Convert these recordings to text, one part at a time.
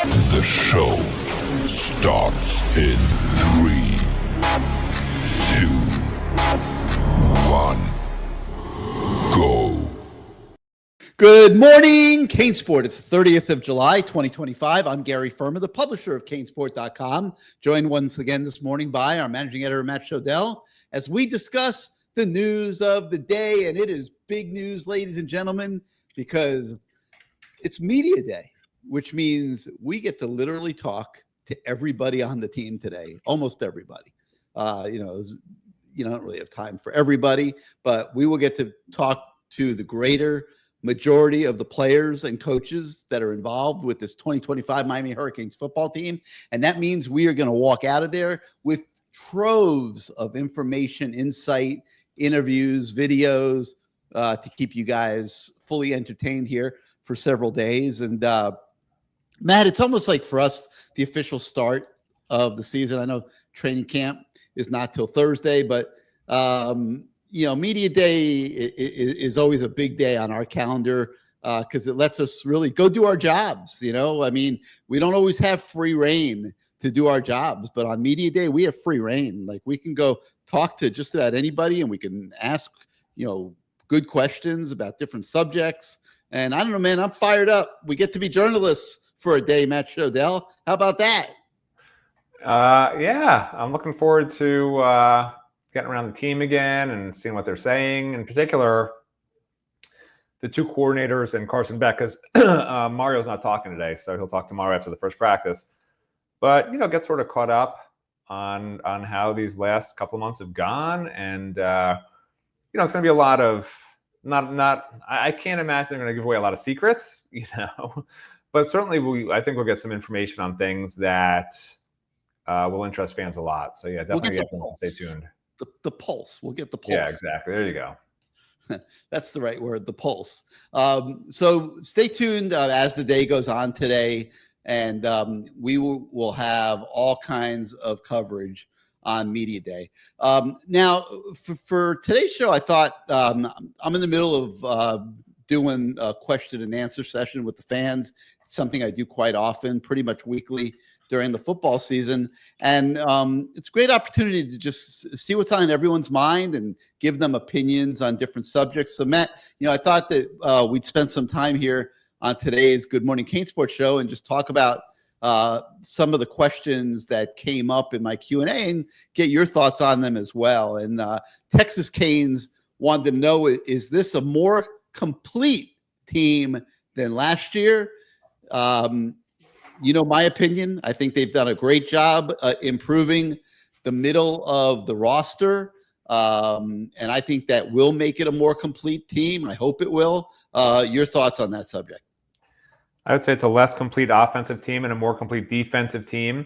The show starts in 3, 2, 1, go. Good morning, CaneSport. It's the 30th of July, 2025. I'm Gary Ferman, the publisher of CaneSport.com, joined once again this morning by our managing editor, Matt Shodell, as we discuss the news of the day. And it is big news, ladies and gentlemen, because it's media day, which means we get to literally talk to everybody on the team today, almost everybody. You don't really have time for everybody, but we will get to talk to the greater majority of the players and coaches that are involved with this 2025 Miami Hurricanes football team. And that means we are going to walk out of there with troves of information, insight, interviews, videos to keep you guys fully entertained here for several days. And Matt, it's almost like for us, the official start of the season. I know training camp is not till Thursday, but media day is always a big day on our calendar because it lets us really go do our jobs. We don't always have free reign to do our jobs, but on media day, we have free reign. Like we can go talk to just about anybody and we can ask, good questions about different subjects. And I don't know, man, I'm fired up. We get to be journalists for a day, Matt Shodell. How about that? Yeah, I'm looking forward to getting around the team again and seeing what they're saying. In particular, the two coordinators and Carson Beck, because Mario's not talking today, so he'll talk tomorrow after the first practice. But get sort of caught up on how these last couple of months have gone, and it's going to be a lot of I can't imagine they're going to give away a lot of secrets, but certainly I think we'll get some information on things that will interest fans a lot. So yeah, definitely stay tuned. The pulse. We'll get the pulse. Yeah, exactly. There you go. That's the right word, the pulse. So stay tuned as the day goes on today, and we will have all kinds of coverage on Media Day. Now, for today's show, I thought I'm in the middle of doing a question and answer session with the fans. It's something I do quite often, pretty much weekly during the football season. And it's a great opportunity to just see what's on everyone's mind and give them opinions on different subjects. So Matt, I thought that we'd spend some time here on today's Good Morning CaneSport show and just talk about some of the questions that came up in my Q&A and get your thoughts on them as well. And Texas Canes wanted to know, is this a more complete team than last year? My opinion, I think they've done a great job improving the middle of the roster. And I think that will make it a more complete team. I hope it will. Your thoughts on that subject? I would say it's a less complete offensive team and a more complete defensive team.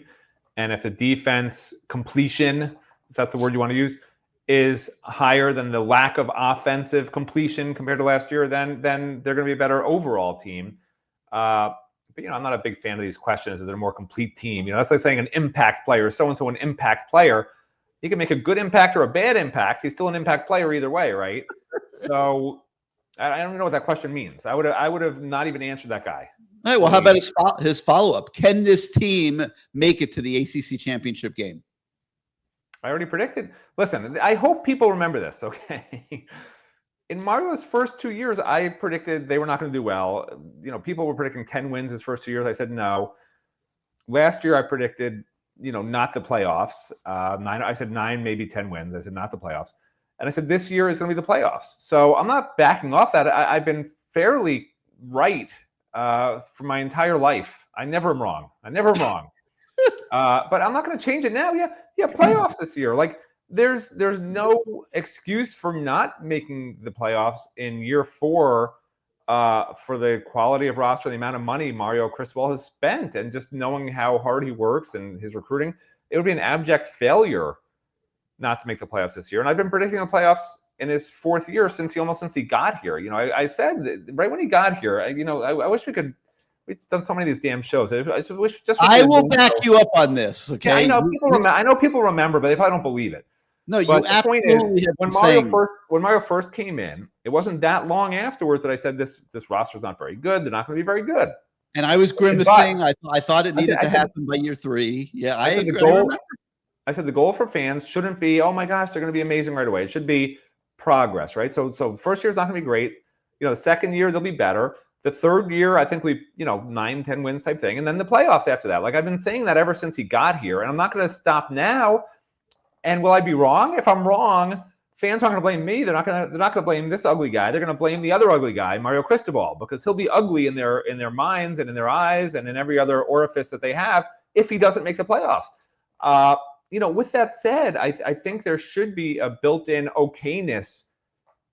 And if the defense completion, if that's the word you want to use, is higher than the lack of offensive completion compared to last year, then they're going to be a better overall team. But, I'm not a big fan of these questions. Is it a more complete team? That's like saying an impact player. So-and-so an impact player. He can make a good impact or a bad impact. He's still an impact player either way, right? So I don't know what that question means. I would have not even answered that guy. All right, well, how about his follow-up? Can this team make it to the ACC championship game? I already predicted. Listen, I hope people remember this, okay? In Mario's first 2 years, I predicted they were not going to do well. People were predicting 10 wins his first 2 years. I said no. Last year, I predicted, not the playoffs. 9. I said 9, maybe 10 wins. I said not the playoffs. And I said this year is going to be the playoffs. So I'm not backing off that. I've been fairly right for my entire life. I never am wrong. But I'm not going to change it now. Yeah, playoffs this year. Like, there's no excuse for not making the playoffs in year 4 for the quality of roster, the amount of money Mario Cristobal has spent, and just knowing how hard he works and his recruiting. It would be an abject failure not to make the playoffs this year. And I've been predicting the playoffs in his 4th year since he got here. I said that right when he got here, I wish we've done so many of these damn shows. I will back you up on this. Okay. Yeah, I know people remember, but they probably don't believe it. No, you absolutely have when Mario first came in, it wasn't that long afterwards that I said this roster's not very good. They're not going to be very good. And I was grimacing. I thought it needed to happen by year 3. Yeah, I said agree. I said the goal for fans shouldn't be, oh my gosh, they're going to be amazing right away. It should be progress, right? So first year is not going to be great. The second year they'll be better. The third year, I think 9, 10 wins type thing, and then the playoffs after that. Like I've been saying that ever since he got here, and I'm not going to stop now. And will I be wrong? If I'm wrong, fans aren't going to blame me. They're not going to blame this ugly guy. They're going to blame the other ugly guy, Mario Cristobal, because he'll be ugly in their minds and in their eyes and in every other orifice that they have if he doesn't make the playoffs. With that said, I think there should be a built-in okayness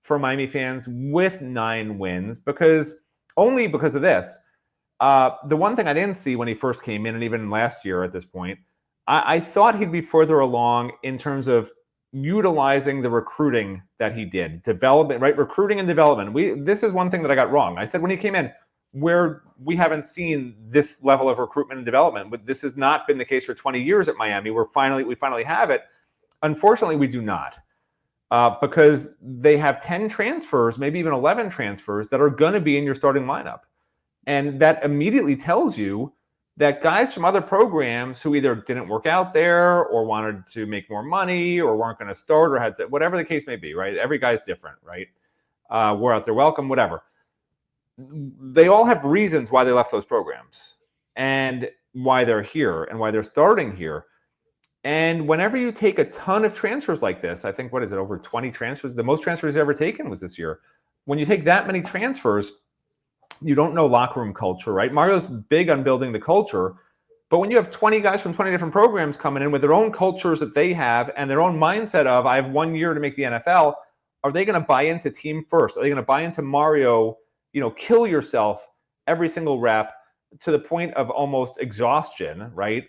for Miami fans with 9 wins because of this. The one thing I didn't see when he first came in, and even last year at this point, I thought he'd be further along in terms of utilizing the recruiting that he did, development, right? Recruiting and development. This is one thing that I got wrong. I said when he came in, where we haven't seen this level of recruitment and development, but this has not been the case for 20 years at Miami. We finally have it. Unfortunately, we do not. Because they have 10 transfers, maybe even 11 transfers that are going to be in your starting lineup. And that immediately tells you that guys from other programs who either didn't work out there or wanted to make more money or weren't going to start or had to, whatever the case may be, right? Every guy's different, right? We're out there, welcome, whatever. They all have reasons why they left those programs and why they're here and why they're starting here. And whenever you take a ton of transfers like this, I think, over 20 transfers? The most transfers ever taken was this year. When you take that many transfers, you don't know locker room culture, right? Mario's big on building the culture. But when you have 20 guys from 20 different programs coming in with their own cultures that they have and their own mindset of, I have 1 year to make the NFL, are they going to buy into team first? Are they going to buy into Mario, kill yourself every single rep to the point of almost exhaustion, right?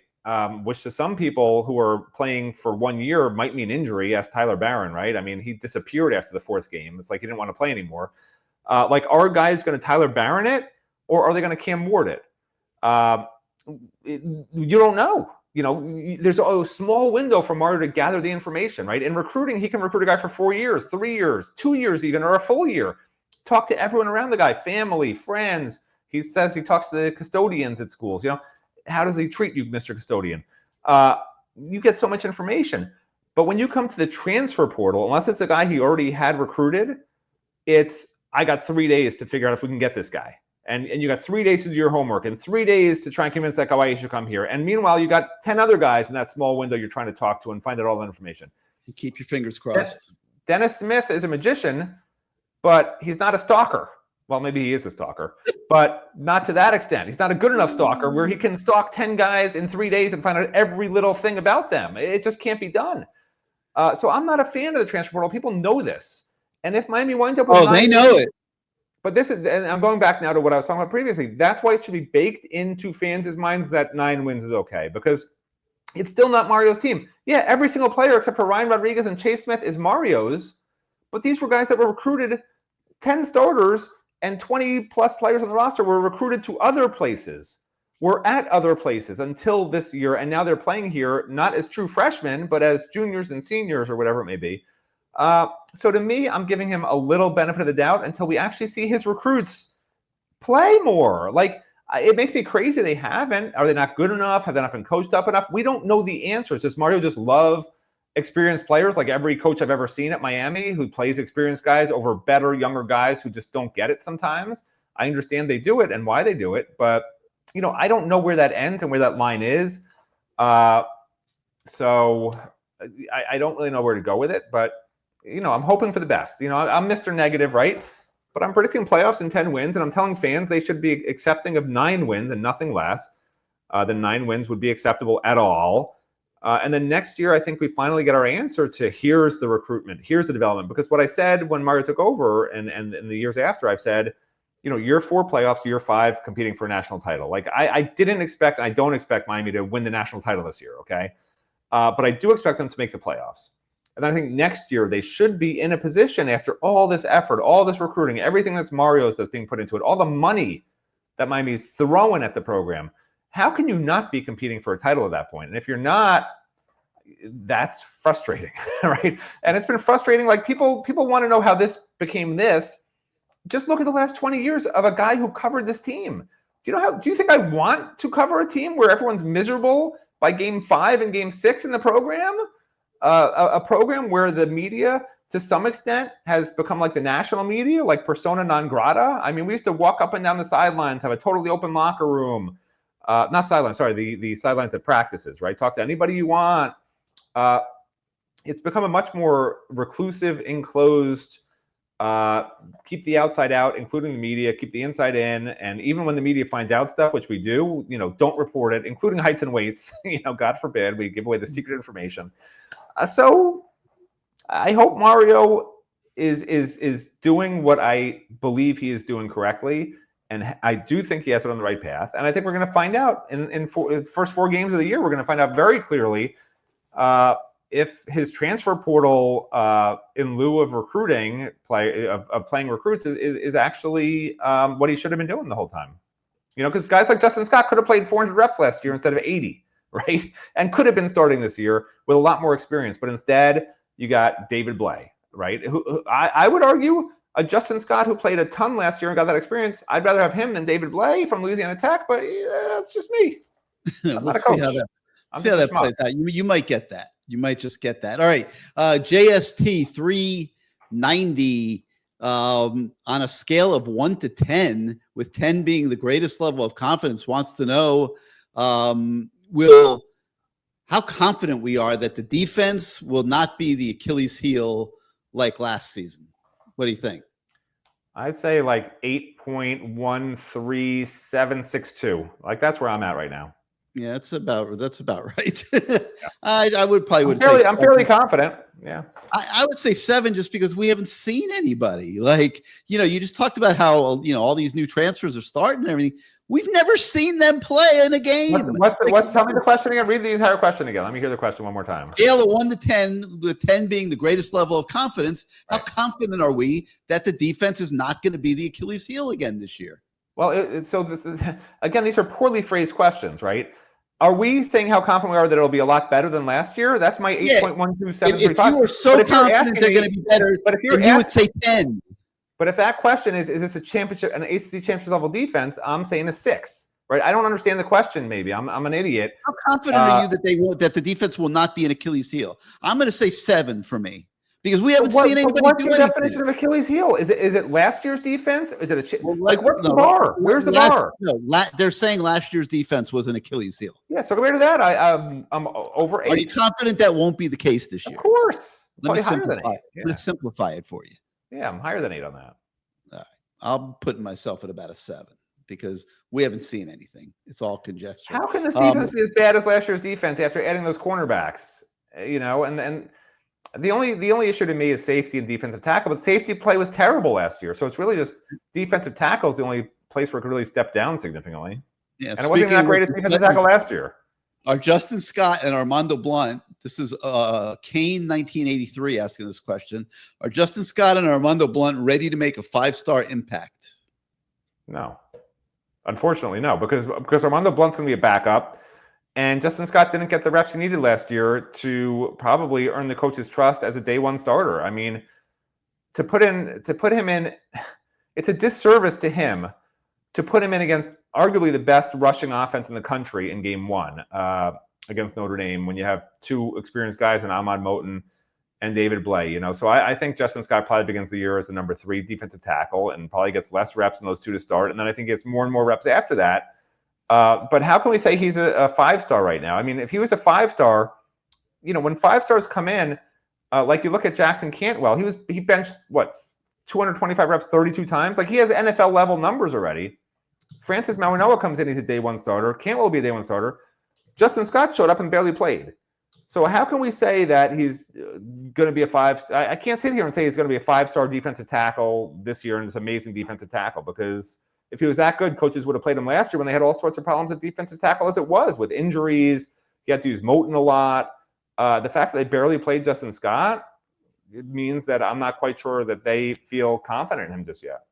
Which to some people who are playing for 1 year might mean injury, as Tyler Barron, right? I mean, he disappeared after the 4th game. It's like he didn't want to play anymore. Are guys going to Tyler Barron it, or are they going to Cam Ward it? You don't know. There's a small window for Mario to gather the information, right? In recruiting, he can recruit a guy for 4 years, 3 years, 2 years even, or a full year. Talk to everyone around the guy, family, friends. He says he talks to the custodians at schools, How does he treat you, Mr. Custodian? You get so much information. But when you come to the transfer portal, unless it's a guy he already had recruited, I got 3 days to figure out if we can get this guy. And you got 3 days to do your homework and 3 days to try and convince that guy he should come here. And meanwhile, you got 10 other guys in that small window you're trying to talk to and find out all the information. You keep your fingers crossed. Dennis Smith is a magician, but he's not a stalker. Well, maybe he is a stalker, but not to that extent. He's not a good enough stalker where he can stalk 10 guys in 3 days and find out every little thing about them. It just can't be done. So I'm not a fan of the transfer portal. People know this. And if Miami winds up with they know it. But this is, and I'm going back now to what I was talking about previously. That's why it should be baked into fans' minds that 9 wins is okay, because it's still not Mario's team. Yeah, every single player except for Ryan Rodriguez and Chase Smith is Mario's, but these were guys that were recruited, 10 starters and 20 plus players on the roster were recruited to other places, were at other places until this year, and now they're playing here not as true freshmen, but as juniors and seniors or whatever it may be. So to me, I'm giving him a little benefit of the doubt until we actually see his recruits play more. It makes me crazy they haven't. Are they not good enough? Have they not been coached up enough? We don't know the answers. Does Mario just love experienced players like every coach I've ever seen at Miami who plays experienced guys over better, younger guys who just don't get it sometimes? I understand they do it and why they do it, but I don't know where that ends and where that line is. So I don't really know where to go with it, but I'm hoping for the best. I'm Mr. Negative, right? But I'm predicting playoffs and 10 wins, and I'm telling fans they should be accepting of 9 wins and nothing less. The 9 wins would be acceptable at all. And then next year, I think we finally get our answer to here's the recruitment, here's the development. Because what I said when Mario took over and in the years after, I've said, year 4 playoffs, year 5 competing for a national title. I didn't expect, and I don't expect Miami to win the national title this year, okay? But I do expect them to make the playoffs. And then I think next year they should be in a position after all this effort, all this recruiting, everything that's Mario's that's being put into it, all the money that Miami's throwing at the program. How can you not be competing for a title at that point? And if you're not, that's frustrating, right? And it's been frustrating. People want to know how this became this. Just look at the last 20 years of a guy who covered this team. Do you think I want to cover a team where everyone's miserable by game 5 and game 6 in the program? A program where the media, to some extent, has become like the national media, like persona non grata. I mean, we used to walk up and down the sidelines, have a totally open locker room. Not sidelines, sorry, the sidelines at practices, right? Talk to anybody you want. It's become a much more reclusive, enclosed, keep the outside out, including the media, keep the inside in. And even when the media finds out stuff, which we do, don't report it, including heights and weights. God forbid we give away the secret information. So I hope Mario is doing what I believe he is doing correctly. And I do think he has it on the right path. And I think we're going to find out in the first 4 games of the year, we're going to find out very clearly if his transfer portal in lieu of recruiting, playing recruits is actually what he should have been doing the whole time. Because guys like Justin Scott could have played 400 reps last year instead of 80, right? And could have been starting this year with a lot more experience. But instead, you got David Blay, right? Who I would argue a Justin Scott who played a ton last year and got that experience. I'd rather have him than David Blay from Louisiana Tech, but that's just me. I'm not a coach. See how that plays out. You might get that. You might just get that. All right. JST 390 on a scale of 1 to 10, with 10 being the greatest level of confidence, wants to know how confident we are that the defense will not be the Achilles heel like last season. What do you think? I'd say like 8.13762. Like that's where I'm at right now. Yeah, that's about right. Yeah. I would I'm fairly confident. Yeah. I would say 7 just because we haven't seen anybody. Like, you just talked about how, all these new transfers are starting and everything. We've never seen them play in a game. Tell me the question again. Read the entire question again. Let me hear the question one more time. Scale of 1 to 10, with 10 being the greatest level of confidence. Right. How confident are we that the defense is not going to be the Achilles heel again this year? Well, again, these are poorly phrased questions, right? Are we saying how confident we are that it'll be a lot better than last year? That's my 8.12735. If you were so confident they're going to be better, but you would say 10. But if that question is this a championship, an ACC championship level defense? I'm saying a 6, right? I don't understand the question. Maybe I'm an idiot. How confident are you that the defense will not be an Achilles heel? I'm going to say 7 for me. Because we haven't seen anybody what's do your anything. definition of Achilles heel? Is it last year's defense? Is it what's the bar? Where's the bar? No, they're saying last year's defense was an Achilles heel. Yeah, so compared to that, I'm over 8. Are you confident that won't be the case this year? Of course. Let me simplify it for you. Yeah, I'm higher than 8 on that. All right. I'm putting myself at about a 7 because we haven't seen anything. It's all conjecture. How can this defense be as bad as last year's defense after adding those cornerbacks? And the only issue to me is safety and defensive tackle, but safety play was terrible last year. So it's really just defensive tackle is the only place where it could really step down significantly. Yeah, and it wasn't that great at defensive tackle last year. Are Justin Scott and Armando Blunt, this is Kane 1983 asking this question, are Justin Scott and Armando Blunt ready to make a 5-star impact? No. Unfortunately, no, because Armando Blunt's going to be a backup. And Justin Scott didn't get the reps he needed last year to probably earn the coach's trust as a day one starter. I mean, to put him in, it's a disservice to him to put him in against arguably the best rushing offense in the country in game 1 against Notre Dame when you have 2 experienced guys in Ahmad Moten and David Blay. So I think Justin Scott probably begins the year as the number 3 defensive tackle and probably gets less reps in those 2 to start. And then I think he gets more and more reps after that. But how can we say he's a 5-star right now? I mean, if he was a 5-star, when 5-stars come in, like you look at Jackson Cantwell, he benched 225 reps 32 times. Like he has NFL level numbers already. Francis Mauigoa comes in, he's a day 1 starter. Cantwell will be a day 1 starter. Justin Scott showed up and barely played. So how can we say that he's going to be a 5? I can't sit here and say he's going to be a 5-star defensive tackle this year and this amazing defensive tackle because if he was that good, coaches would have played him last year when they had all sorts of problems at defensive tackle as it was with injuries. You had to use Moten a lot. The fact that they barely played Justin Scott, it means that I'm not quite sure that they feel confident in him just yet.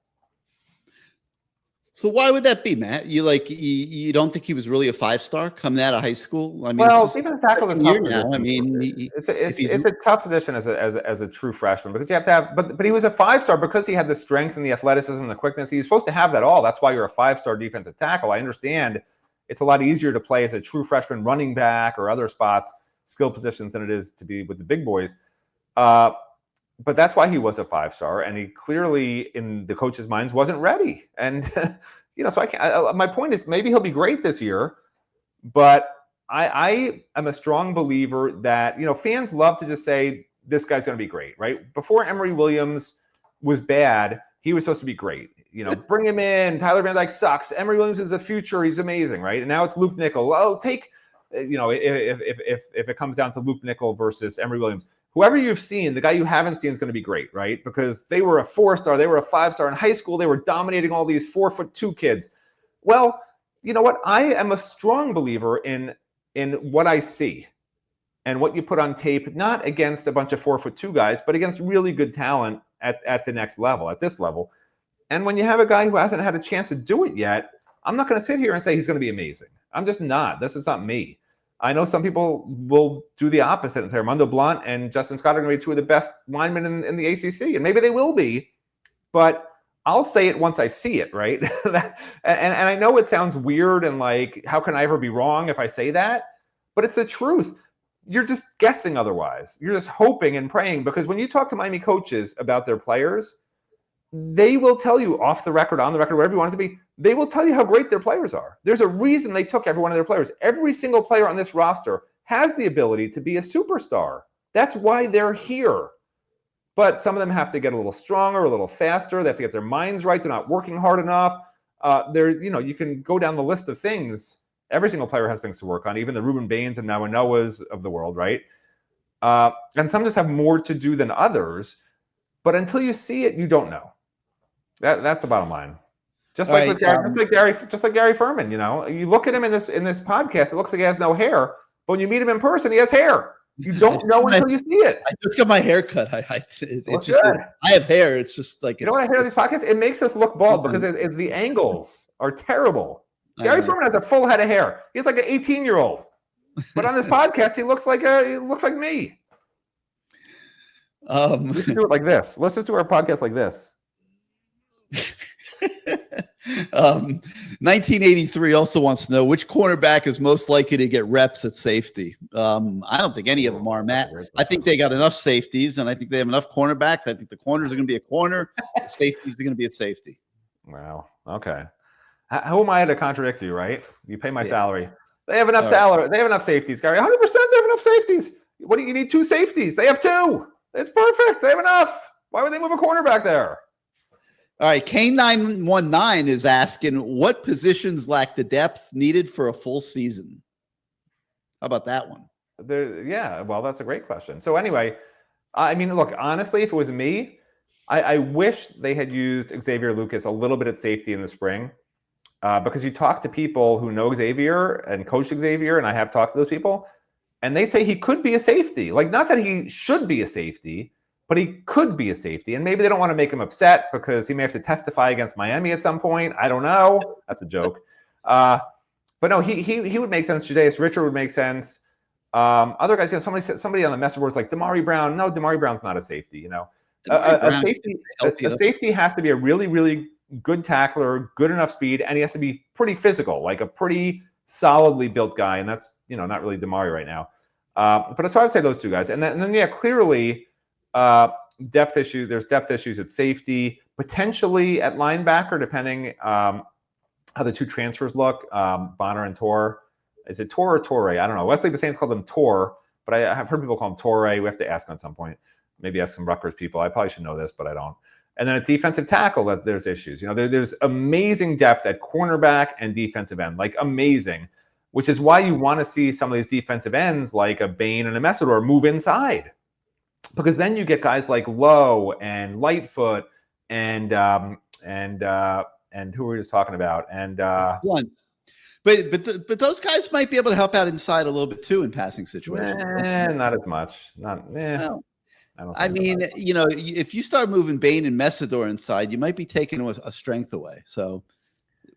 So why would that be, Matt? You don't think he was really a 5-star coming out of high school? I mean, Well, this is defensive tackle is a second tough year now. position. I mean, It's a tough position as a true freshman because you have to have. But he was a 5-star because he had the strength and the athleticism and the quickness. He's supposed to have that all. That's why you're a 5-star defensive tackle. I understand it's a lot easier to play as a true freshman running back or other spots, skill positions, than it is to be with the big boys. But that's why he was a 5-star, and he clearly, in the coach's minds, wasn't ready. And so I can't. My point is, maybe he'll be great this year, but I am a strong believer that fans love to just say this guy's going to be great, right? Before Emory Williams was bad, he was supposed to be great. Bring him in. Tyler Van Dyke sucks. Emory Williams is the future. He's amazing, right? And now it's Luke Nickel. Oh, take if it comes down to Luke Nickel versus Emory Williams. Whoever you've seen, the guy you haven't seen is going to be great, right? Because they were a 4-star, they were a 5-star in high school. They were dominating all these 4'2" kids. Well, you know what? I am a strong believer in what I see and what you put on tape, not against a bunch of 4'2" guys, but against really good talent at the next level, at this level. And when you have a guy who hasn't had a chance to do it yet, I'm not going to sit here and say he's going to be amazing. I'm just not. This is not me. I know some people will do the opposite and say Armando Blunt and Justin Scott are going to be two of the best linemen in the ACC, and maybe they will be, but I'll say it once I see it, right? and I know it sounds weird and like, how can I ever be wrong if I say that? But it's the truth. You're just guessing otherwise. You're just hoping and praying, because when you talk to Miami coaches about their players, they will tell you off the record, on the record, wherever you want it to be, they will tell you how great their players are. There's a reason they took every one of their players. Every single player on this roster has the ability to be a superstar. That's why they're here. But some of them have to get a little stronger, a little faster. They have to get their minds right. They're not working hard enough. You can go down the list of things. Every single player has things to work on, even the Ruben Baines and now Noahs of the world, right? And some just have more to do than others. But until you see it, you don't know. That's the bottom line. Just like Gary Ferman, you look at him in this podcast, it looks like he has no hair, but when you meet him in person, he has hair. You don't know until you see it. I just got my hair cut. I have hair. It's just like, you know what I hear on these podcasts? It makes us look bald because the angles are terrible. Gary Ferman has a full head of hair. He's like an 18-year-old, but on this podcast, he looks like me. Let's do it like this. Let's just do our podcast like this. 1983 also wants to know which cornerback is most likely to get reps at safety. I don't think any of them are, Matt. I think they got enough safeties, and I think they have enough cornerbacks. I think the corners are going to be a corner. The safeties are going to be at safety. Wow. Okay. Who am I to contradict you, right? You pay my salary. They have enough salary. They have enough safeties, Gary. 100% they have enough safeties. What do you need? 2 safeties. They have 2. It's perfect. They have enough. Why would they move a cornerback there? All right, Kane919 is asking, what positions lack the depth needed for a full season? How about that one? Well, that's a great question. So anyway, I mean, look, honestly, if it was me, I wish they had used Xavier Lucas a little bit at safety in the spring, because you talk to people who know Xavier and coach Xavier, and I have talked to those people, and they say he could be a safety. Like, not that he should be a safety, but he could be a safety. And maybe they don't want to make him upset because he may have to testify against Miami at some point. I don't know. That's a joke. But no, he would make sense. Jadaeus Richard would make sense. Other guys, somebody on the message board is like Damari Brown. No, Damari Brown's not a safety. A safety has to be a really, really good tackler, good enough speed, and he has to be pretty physical, like a pretty solidly built guy. And that's, not really Damari right now. But so I would say those 2 guys. And then clearly, depth issue. There's depth issues at safety, potentially at linebacker, depending how the 2 transfers look. Bonner and Tor. Is it Tor or Torre? I don't know. Wesley Bassans called them Tor, but I have heard people call him Torre. We have to ask on some point. Maybe ask some Rutgers people. I probably should know this, but I don't. And then at defensive tackle, there's issues. There's amazing depth at cornerback and defensive end, like amazing, which is why you want to see some of these defensive ends like a Bain and a Messidor move inside. Because then you get guys like Lowe and Lightfoot and who were we just talking about? And but those guys might be able to help out inside a little bit too in passing situations. Not as much. I mean, if you start moving Bain and Messidor inside, you might be taking a strength away. So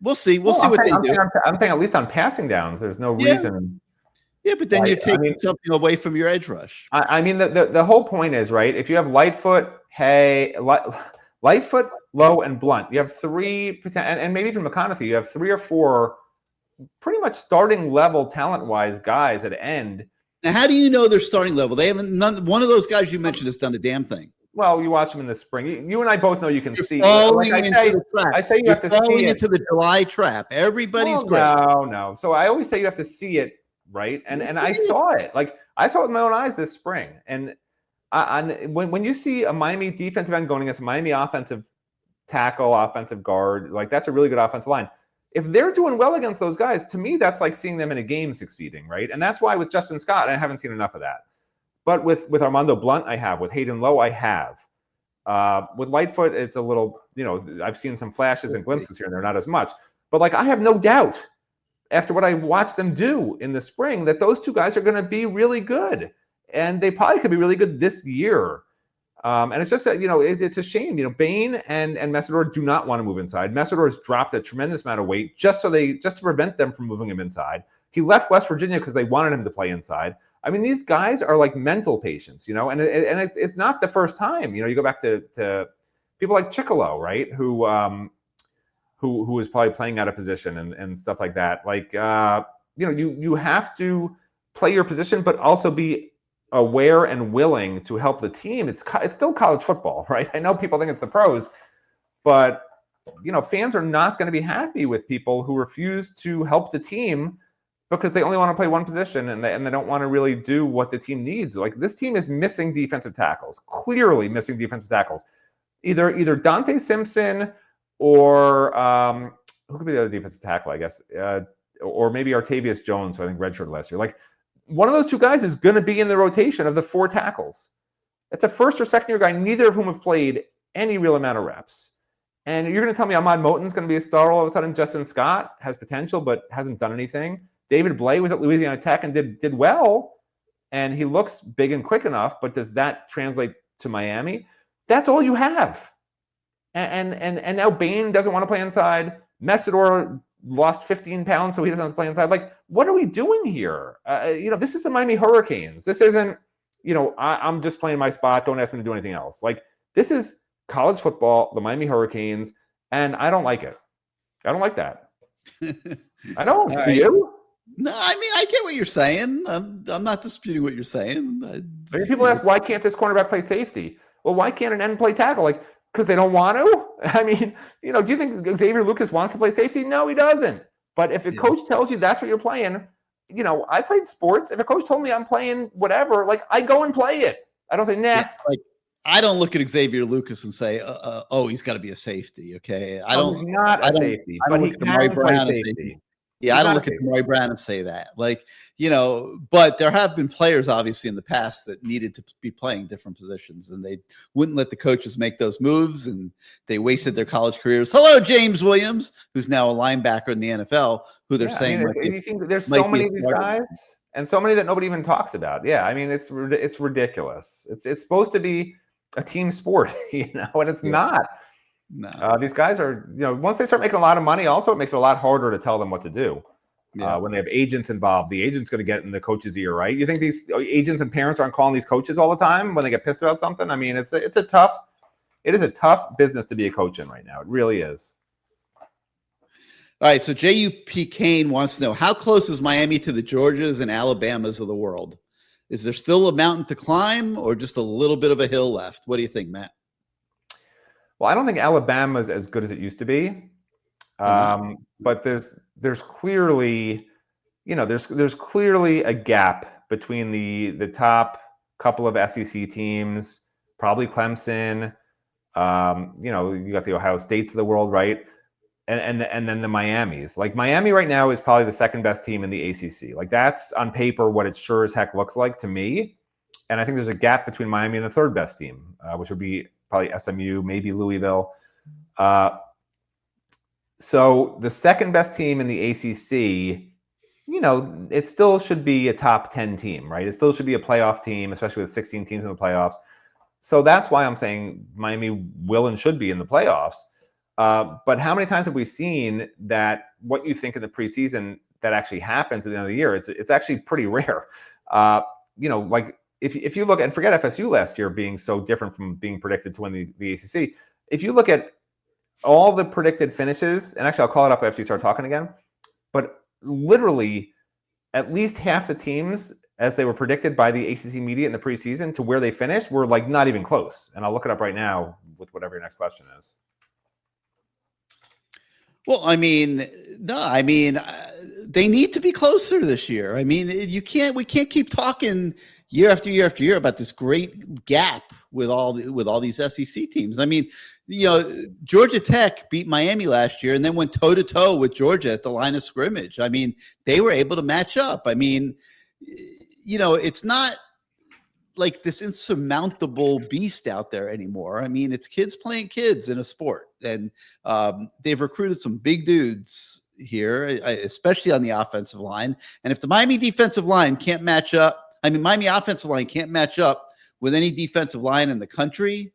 We'll see. We'll Well, see what they do. I'm saying at least on passing downs, there's no Yeah. reason. Yeah, but then Right. you're taking something away from your edge rush. I mean, the whole point is, right, if you have Lightfoot, Lightfoot, Lowe, and Blunt, you have three, and maybe even McConaughey, you have 3 or 4 pretty much starting level talent-wise guys at end. Now, how do you know they're starting level? They haven't. One of those guys you mentioned has done a damn thing. Well, you watch them in the spring. You and I both know you can see. Falling Like into the trap. I say you have to falling see it. into the July trap. Everybody's great. No. So I always say you have to see it, right? And I saw it. Like I saw it with my own eyes this spring. And when you see a Miami defensive end going against a Miami offensive tackle, offensive guard, like that's a really good offensive line. If they're doing well against those guys, to me, that's like seeing them in a game succeeding, right? And that's why with Justin Scott, I haven't seen enough of that. But with Armando Blunt, I have. With Hayden Lowe, I have. With Lightfoot, it's a little, I've seen some flashes and glimpses here and there, not as much. But like, I have no doubt after what I watched them do in the spring that those two guys are going to be really good. And they probably could be really good this year. And it's just that, it's a shame. Bain and Messidor do not want to move inside. Messidor has dropped a tremendous amount of weight just to prevent them from moving him inside. He left West Virginia because they wanted him to play inside. I mean, these guys are like mental patients, and it's not the first time. You go back to people like Chicolo, right? Who was probably playing out of position and stuff like that. Like, you have to play your position, but also be aware and willing to help the team. It's still college football, right? I know people think it's the pros, but fans are not going to be happy with people who refuse to help the team because they only want to play one position and they don't want to really do what the team needs. Like this team is missing defensive tackles, clearly missing defensive tackles. Either Dante Simpson or who could be the other defensive tackle, I guess, or maybe Artavius Jones, who I think redshirted last year. Like one of those two guys is going to be in the rotation of the 4 tackles. It's a first or second year guy, neither of whom have played any real amount of reps. And you're going to tell me Ahmad Moten's going to be a star all of a sudden. Justin Scott has potential, but hasn't done anything. David Blay was at Louisiana Tech and did well, and he looks big and quick enough, but does that translate to Miami? That's all you have. And now Bain doesn't want to play inside. Messidor lost 15 pounds, so he doesn't have to play inside. Like, what are we doing here? This is the Miami Hurricanes. This isn't, I'm just playing my spot. Don't ask me to do anything else. Like, this is college football, the Miami Hurricanes, and I don't like it. I don't like that. I don't. Do you? No, I mean, I get what you're saying. I'm not disputing what you're saying. People ask, why can't this cornerback play safety? Well, why can't an end play tackle? Like, because they don't want to? I mean, do you think Xavier Lucas wants to play safety? No, he doesn't. But if a coach tells you that's what you're playing, I played sports. If a coach told me I'm playing whatever, like, I go and play it. I don't say, nah. Yeah, like, I don't look at Xavier Lucas and say, he's got to be a safety, okay? He's not a safety, but he can play safety. Yeah, I don't look at Murray Brown and say that. Like, but there have been players, obviously, in the past that needed to be playing different positions, and they wouldn't let the coaches make those moves, and they wasted their college careers. Hello, James Williams, who's now a linebacker in the NFL, who they're saying you think there's so many of these guys, and so many that nobody even talks about. Yeah, I mean, it's ridiculous. It's supposed to be a team sport, and it's not. No, these guys are, once they start making a lot of money, also it makes it a lot harder to tell them what to do. When they have agents involved, the agent's going to get in the coach's ear, right? You think these agents and parents aren't calling these coaches all the time when they get pissed about something? I mean, it is a tough business to be a coach in right now. It really is. All right, so JUP Kane wants to know, how close is Miami to the Georgias and Alabamas of the world? Is there still a mountain to climb or just a little bit of a hill left? What do you think, Matt? Well, I don't think Alabama is as good as it used to be, but there's clearly, there's clearly a gap between the top couple of SEC teams, probably Clemson. You got the Ohio States of the world, right, and then the Miamis. Like Miami right now is probably the second best team in the ACC. Like that's on paper what it sure as heck looks like to me, and I think there's a gap between Miami and the third best team, which would be probably SMU, maybe Louisville. So the second best team in the ACC, it still should be a top 10 team, right? It still should be a playoff team, especially with 16 teams in the playoffs. So that's why I'm saying Miami will and should be in the playoffs. But how many times have we seen that what you think in the preseason that actually happens at the end of the year? It's actually pretty rare. Like if you look, and forget FSU last year being so different from being predicted to win the ACC. If you look at all the predicted finishes, and actually I'll call it up after you start talking again, but literally at least half the teams as they were predicted by the ACC media in the preseason to where they finished were like not even close. And I'll look it up right now with whatever your next question is. Well, I mean, they need to be closer this year. I mean, we can't keep talking year after year after year about this great gap with all these SEC teams. I mean, Georgia Tech beat Miami last year and then went toe to toe with Georgia at the line of scrimmage. I mean, they were able to match up. I mean, it's not like this insurmountable beast out there anymore. I mean, it's kids playing kids in a sport, and they've recruited some big dudes here, especially on the offensive line. And if the Miami defensive line can't match up, Miami offensive line can't match up with any defensive line in the country,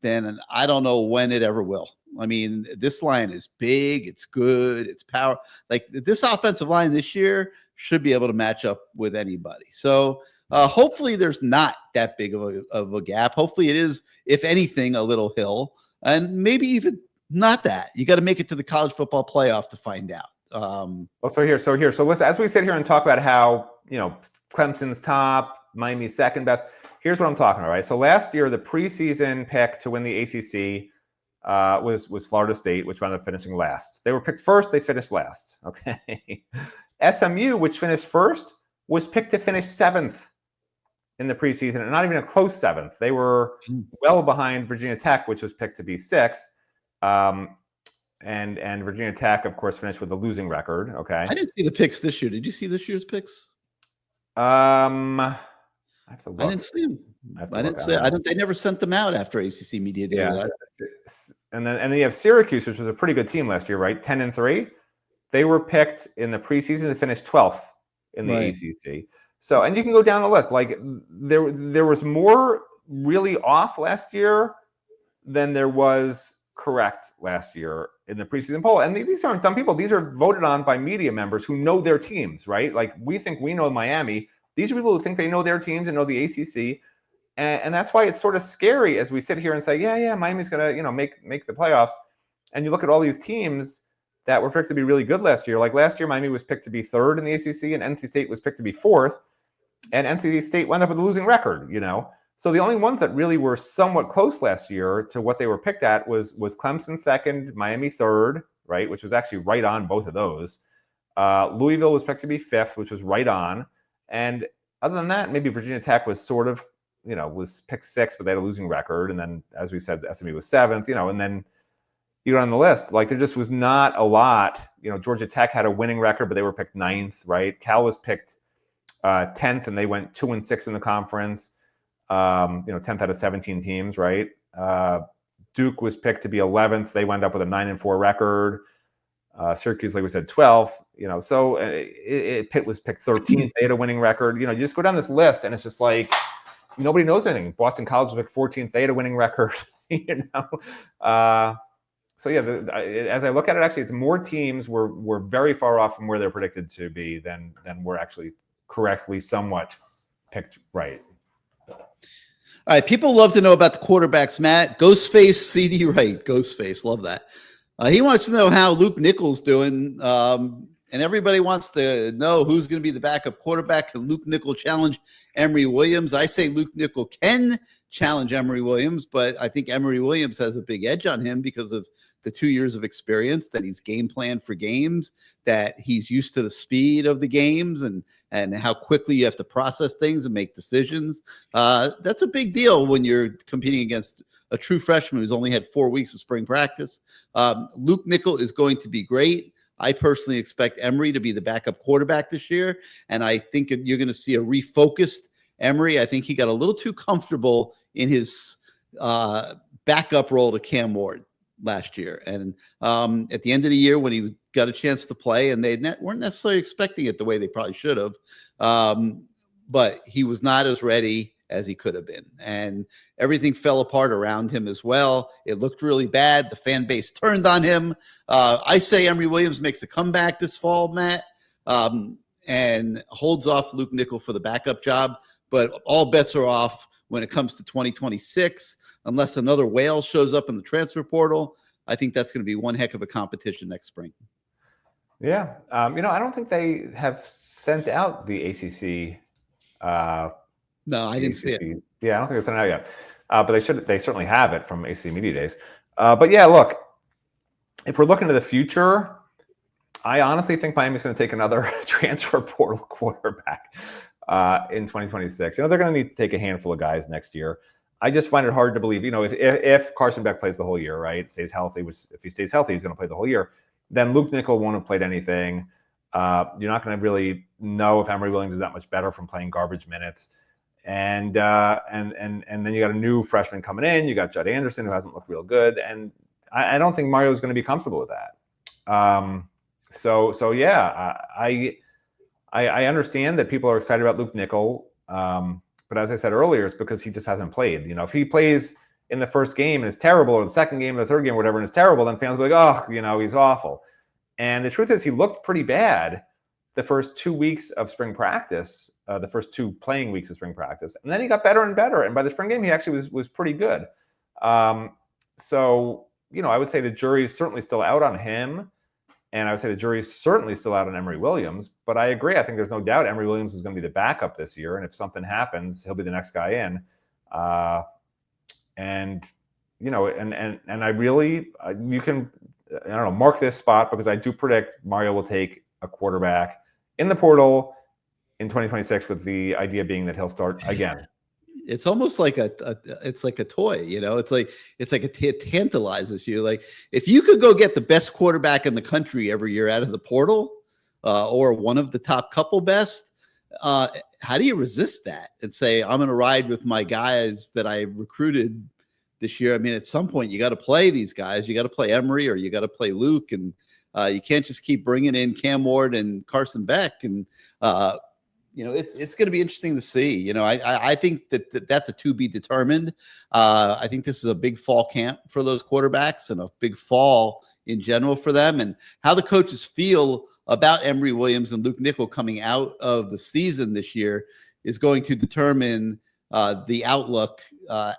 then I don't know when it ever will. I mean, this line is big, it's good, it's power. Like this offensive line this year should be able to match up with anybody. So hopefully there's not that big of a gap. Hopefully it is, if anything, a little hill, and maybe even not that. You got to make it to the college football playoff to find out. So listen, as we sit here and talk about how, Clemson's top, Miami's second best, here's what I'm talking about, right? So last year, the preseason pick to win the ACC was Florida State, which wound up finishing last. They were picked first, they finished last. Okay. SMU, which finished first, was picked to finish seventh in the preseason, and not even a close seventh. They were well behind Virginia Tech, which was picked to be sixth. And Virginia Tech, of course, finished with a losing record. Okay. I didn't see the picks this year. Did you see this year's picks? I didn't see them. They never sent them out after ACC Media Day. Yeah. And then you have Syracuse, which was a pretty good team last year, right? 10-3. They were picked in the preseason to finish 12th in the ACC. So, and you can go down the list. Like there was more really off last year than there was correct last year in the preseason poll. And these aren't dumb people. These are voted on by media members who know their teams, right? Like we think we know Miami. These are people who think they know their teams and know the ACC. And that's why it's sort of scary as we sit here and say, yeah, Miami's going to, make the playoffs. And you look at all these teams that were picked to be really good last year. Like last year, Miami was picked to be third in the ACC, and NC State was picked to be fourth. And NC State wound up with a losing record, So the only ones that really were somewhat close last year to what they were picked at was Clemson second, Miami third, right, which was actually right on both of those. Louisville was picked to be fifth, which was right on. And other than that, maybe Virginia Tech was sort of, was picked sixth, but they had a losing record. And then, as we said, SMU was seventh, and then you go on the list, like there just was not a lot. Georgia Tech had a winning record, but they were picked ninth, right? Cal was picked 10th, and they went 2-6 in the conference. 10th out of 17 teams, right? Duke was picked to be 11th. They wound up with a 9-4 record. Syracuse, like we said, 12th. So Pitt was picked 13th. They had a winning record. You just go down this list, and it's just like nobody knows anything. Boston College was picked 14th. They had a winning record. So yeah, as I look at it, actually, it's more teams were very far off from where they're predicted to be than were actually correctly somewhat picked right. All right, people love to know about the quarterbacks, Matt. Ghostface CD Wright. Ghostface, love that. He wants to know how Luke Nichols doing, and everybody wants to know who's going to be the backup quarterback. Can Luke Nichols challenge Emory Williams? I say Luke Nichols can challenge Emory Williams, but I think Emory Williams has a big edge on him because of the 2 years of experience, that he's game planned for games, that he's used to the speed of the games and how quickly you have to process things and make decisions. That's a big deal when you're competing against a true freshman who's only had 4 weeks of spring practice. Luke Nichols is going to be great. I personally expect Emory to be the backup quarterback this year, and I think you're going to see a refocused Emory. I think he got a little too comfortable in his backup role to Cam Ward last year. And at the end of the year, when he got a chance to play, and they weren't necessarily expecting it the way they probably should have, but he was not as ready as he could have been. And everything fell apart around him as well. It looked really bad. The fan base turned on him. I say Emory Williams makes a comeback this fall, Matt, and holds off Luke Nickel for the backup job. But all bets are off when it comes to 2026, unless another whale shows up in the transfer portal. I think that's going to be one heck of a competition next spring. Yeah. I don't think they have sent out the ACC. No, I didn't see it. Yeah, I don't think they sent it out yet. But they certainly have it from ACC Media Days. But yeah, look, if we're looking to the future, I honestly think Miami's going to take another transfer portal quarterback in 2026. They're going to need to take a handful of guys next year. I just find it hard to believe, if Carson Beck plays the whole year, right, stays healthy, if he stays healthy, he's going to play the whole year, then Luke Nickel won't have played anything. You're not going to really know if Emory Williams is that much better from playing garbage minutes. And then you got a new freshman coming in. You got Judd Anderson, who hasn't looked real good. And I don't think Mario is going to be comfortable with that. So yeah, I understand that people are excited about Luke Nickel. But as I said earlier, it's because he just hasn't played. If he plays in the first game and is terrible, or the second game or the third game or whatever, and is terrible, then fans will be like, oh, he's awful. And the truth is, he looked pretty bad the first 2 weeks of spring practice, the first 2 playing weeks of spring practice. And then he got better and better. And by the spring game, he actually was pretty good. So, I would say the jury is certainly still out on him. And I would say the jury is certainly still out on Emory Williams. But I agree. I think there's no doubt Emory Williams is going to be the backup this year. And if something happens, he'll be the next guy in. And I really, you can, mark this spot, because I do predict Mario will take a quarterback in the portal in 2026, with the idea being that he'll start again. It's almost like it's like a toy, it's like it tantalizes you. Like, if you could go get the best quarterback in the country every year out of the portal, or one of the top couple best, how do you resist that and say, I'm going to ride with my guys that I recruited this year? I mean, at some point you got to play these guys. You got to play Emory, or you got to play Luke, and you can't just keep bringing in Cam Ward and Carson Beck. And it's going to be interesting to see. I think that's a to be determined. I think this is a big fall camp for those quarterbacks, and a big fall in general for them, and how the coaches feel about Emory Williams and Luke Nickel coming out of the season this year is going to determine the outlook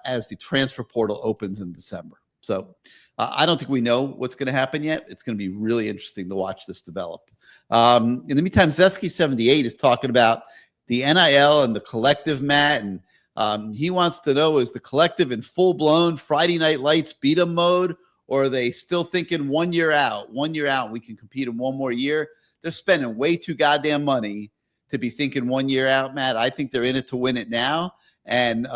as the transfer portal opens in December. So I don't think we know what's going to happen yet. It's going to be really interesting to watch this develop. In the meantime, Zesky78 is talking about the NIL and the collective, Matt, and he wants to know, is the collective in full-blown Friday Night Lights beat 'em mode, or are they still thinking 1 year out, we can compete in one more year? They're spending way too goddamn money to be thinking 1 year out, Matt. I think they're in it to win it now. And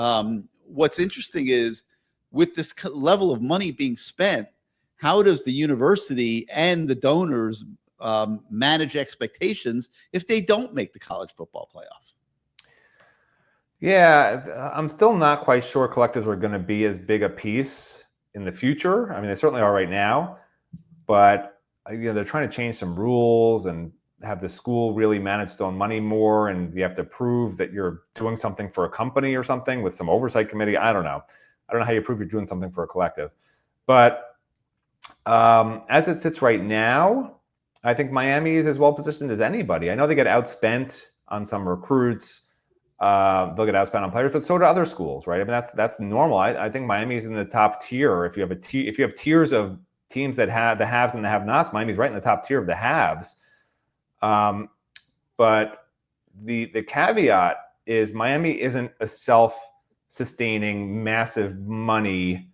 what's interesting is, with this level of money being spent, how does the university and the donors manage expectations if they don't make the college football playoff? Yeah, I'm still not quite sure collectives are going to be as big a piece in the future. I mean, they certainly are right now, but they're trying to change some rules and have the school really manage its own money more, and you have to prove that you're doing something for a company or something with some oversight committee. I don't know how you prove you're doing something for a collective. But as it sits right now, I think Miami is as well positioned as anybody. I know they get outspent on some recruits. They'll get outspent on players, but so do other schools, right? I mean, that's normal. I think Miami's in the top tier. If you have tiers of teams that have the haves and the have-nots, Miami's right in the top tier of the haves. But the caveat is Miami isn't a self-sustaining, massive money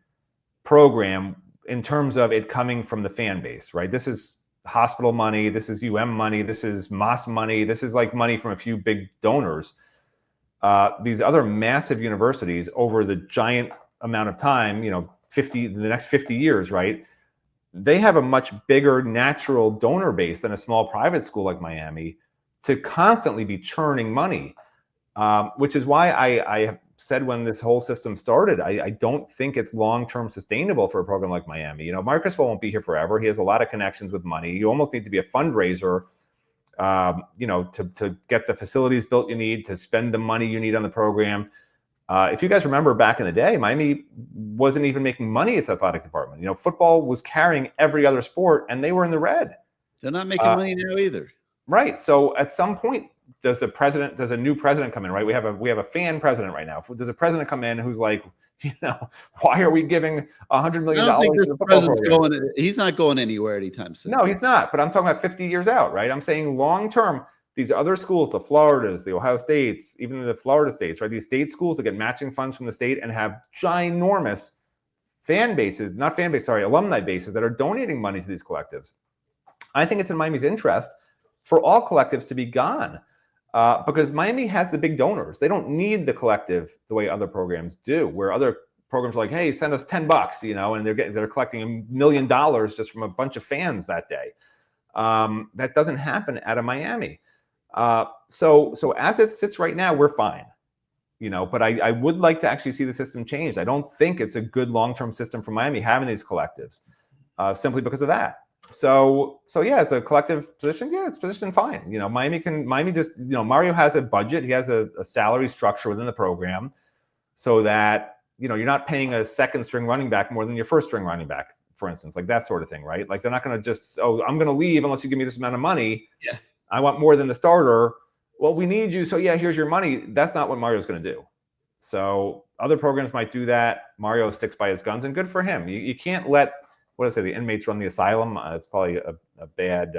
program in terms of it coming from the fan base, right? This is hospital money. This is money. This is Moss money. This is like money from a few big donors. These other massive universities over the giant amount of time, the next 50 years, right? They have a much bigger natural donor base than a small private school like Miami to constantly be churning money, which is why I have said when this whole system started, I don't think it's long-term sustainable for a program like Miami. Marcus won't be here forever. He has a lot of connections with money. You almost need to be a fundraiser, to get the facilities built you need, to spend the money you need on the program. If you guys remember back in the day, Miami wasn't even making money its athletic department. You know, football was carrying every other sport, and they were in the red. They're not making money now either. Right. So at some point, does a new president come in? Right. We have a fan president right now. Does a president come in who's like, why are we giving $100 million to the football program? He's not going anywhere anytime soon. No, he's not. But I'm talking about 50 years out, right? I'm saying long term. These other schools, the Floridas, the Ohio States, even the Florida states, right? These state schools that get matching funds from the state and have ginormous alumni bases that are donating money to these collectives. I think it's in Miami's interest for all collectives to be gone because Miami has the big donors. They don't need the collective the way other programs do, where other programs are like, hey, send us $10, and they're collecting $1 million just from a bunch of fans that day. That doesn't happen out of Miami. So as it sits right now, we're fine, but I would like to actually see the system changed. I don't think it's a good long-term system for Miami having these collectives, simply because of that. So yeah, as a collective position, yeah, it's positioned fine. Miami just, Mario has a budget. He has a salary structure within the program so that, you're not paying a second string running back more than your first string running back, for instance, like that sort of thing, right? Like they're not going to just, I'm going to leave unless you give me this amount of money. Yeah. I want more than the starter. Well, we need you. So yeah, here's your money. That's not what Mario's going to do. So other programs might do that. Mario sticks by his guns, and good for him. You can't let, the inmates run the asylum. It's probably a bad,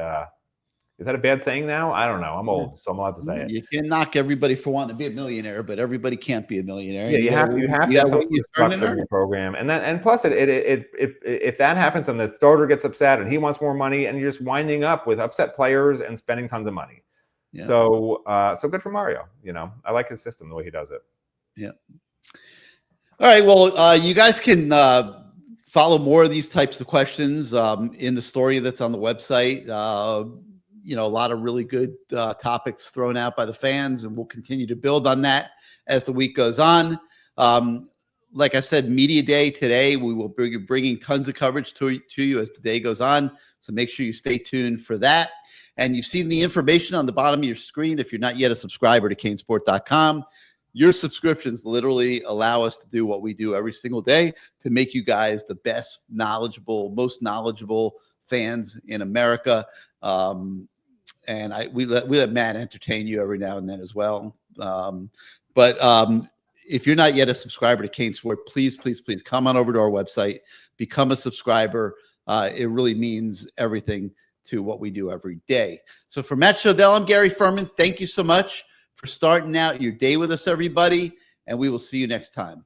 is that a bad saying now? I don't know. I'm old, so I'm allowed to say it. You can't knock everybody for wanting to be a millionaire, but everybody can't be a millionaire. Yeah, you have to have some structure in your program. And plus if that happens and the starter gets upset and he wants more money and you're just winding up with upset players and spending tons of money. Yeah. So good for Mario. I like his system, the way he does it. Yeah. All right. Well, you guys can follow more of these types of questions in the story that's on the website. A lot of really good topics thrown out by the fans, and we'll continue to build on that as the week goes on. Like I said, Media Day today, we will be bringing tons of coverage to you as the day goes on. So make sure you stay tuned for that. And you've seen the information on the bottom of your screen. If you're not yet a subscriber to CaneSport.com, your subscriptions literally allow us to do what we do every single day to make you guys the best, most knowledgeable fans in America. And we let Matt entertain you every now and then as well. But if you're not yet a subscriber to CaneSport, please come on over to our website, become a subscriber. It really means everything to what we do every day. So for Matt Shodell, I'm Gary Ferman. Thank you so much for starting out your day with us, everybody. And we will see you next time.